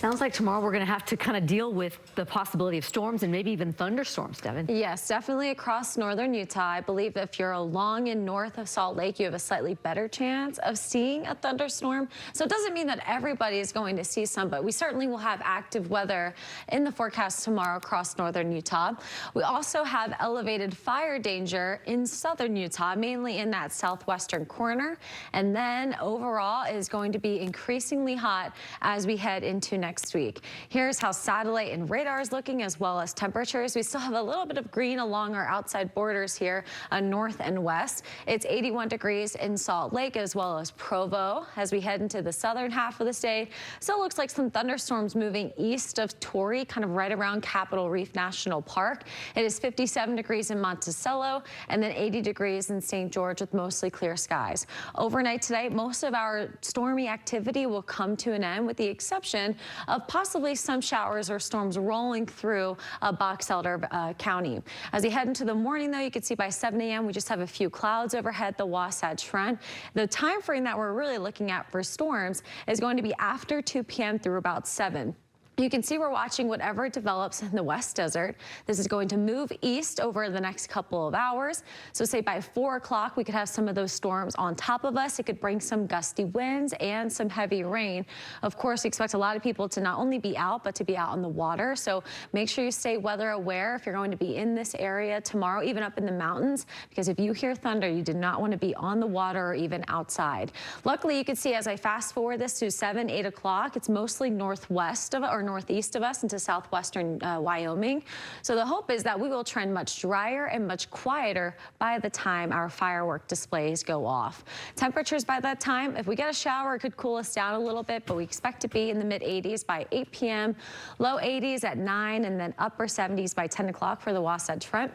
Sounds like tomorrow we're going to have to kind of deal with the possibility of storms and maybe even thunderstorms, Devin. Yes, definitely across northern Utah. I believe if you're along and north of Salt Lake, you have a slightly better chance of seeing a thunderstorm. So it doesn't mean that everybody is going to see some, but we certainly will have active weather in the forecast tomorrow across northern Utah. We also have elevated fire danger in southern Utah, mainly in that southwestern corner. And then overall it is going to be increasingly hot as we head into next week. Here's how satellite and radar is looking, as well as temperatures. We still have a little bit of green along our outside borders here, north and west. It's 81 degrees in Salt Lake as well as Provo. As we head into the southern half of the state, still looks like some thunderstorms moving east of Torrey, kind of right around Capitol Reef National Park. It is 57 degrees in Monticello and then 80 degrees in St. George with mostly clear skies. Overnight today, most of our stormy activity will come to an end, with the exception of possibly some showers or storms rolling through Box Elder County. As we head into the morning, though, you can see by 7 a.m. we just have a few clouds overhead the Wasatch Front. The time frame that we're really looking at for storms is going to be after 2 p.m. through about 7. You can see we're watching whatever develops in the West Desert. This is going to move east over the next couple of hours. So say by 4 o'clock, we could have some of those storms on top of us. It could bring some gusty winds and some heavy rain. Of course, we expect a lot of people to not only be out, but to be out on the water. So make sure you stay weather aware if you're going to be in this area tomorrow, even up in the mountains, because if you hear thunder, you do not want to be on the water or even outside. Luckily, you can see as I fast forward this to 7, 8 o'clock, it's mostly northwest of it, or northeast of us into southwestern Wyoming. So the hope is that we will trend much drier and much quieter by the time our firework displays go off. Temperatures by that time, if we get a shower, it could cool us down a little bit, but we expect to be in the mid 80s by 8 p.m., low 80s at 9, and then upper 70s by 10 o'clock for the Wasatch Front.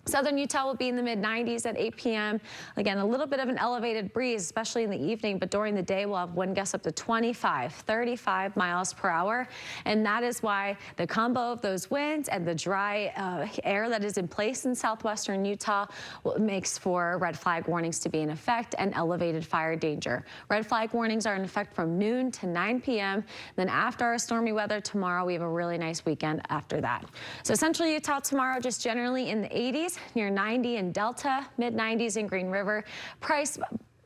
Southern Utah will be in the mid 90s at 8 p.m. Again, a little bit of an elevated breeze, especially in the evening, but during the day we'll have wind gusts up to 25, 35 miles per hour. And that is why the combo of those winds and the dry air that is in place in southwestern Utah makes for red flag warnings to be in effect and elevated fire danger. Red flag warnings are in effect from noon to 9 p.m. Then after our stormy weather tomorrow, we have a really nice weekend after that. So central Utah tomorrow, just generally in the 80s. Near 90 in Delta, mid 90s in Green River. Price,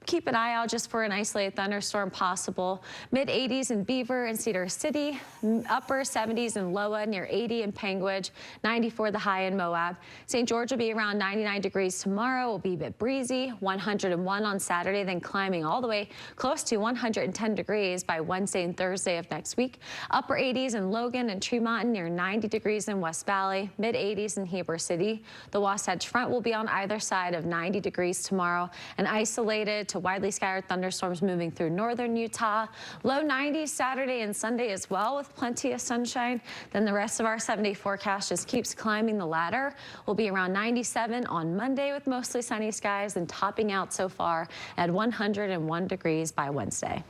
keep an eye out just for an isolated thunderstorm possible. Mid 80s in Beaver and Cedar City, upper 70s in Loa, near 80 in Panguitch, 94 the high in Moab. St. George will be around 99 degrees tomorrow. Will be a bit breezy, 101 on Saturday, then climbing all the way close to 110 degrees by Wednesday and Thursday of next week. Upper 80s in Logan and Tremont, near 90 degrees in West Valley, mid 80s in Heber City. The Wasatch Front will be on either side of 90 degrees tomorrow, and isolated to widely scattered thunderstorms moving through northern Utah. Low 90s Saturday and Sunday as well, with plenty of sunshine. Then the rest of our 7-day forecast just keeps climbing the ladder. We'll be around 97 on Monday with mostly sunny skies, and topping out so far at 101 degrees by Wednesday.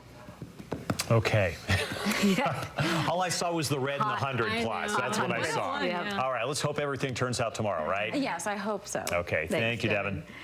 Okay. Yeah. All I saw was the red and the 100 plus. That's what I saw. Yeah. All right, let's hope everything turns out tomorrow, right? Yes, I hope so. Okay, thank you, Devin.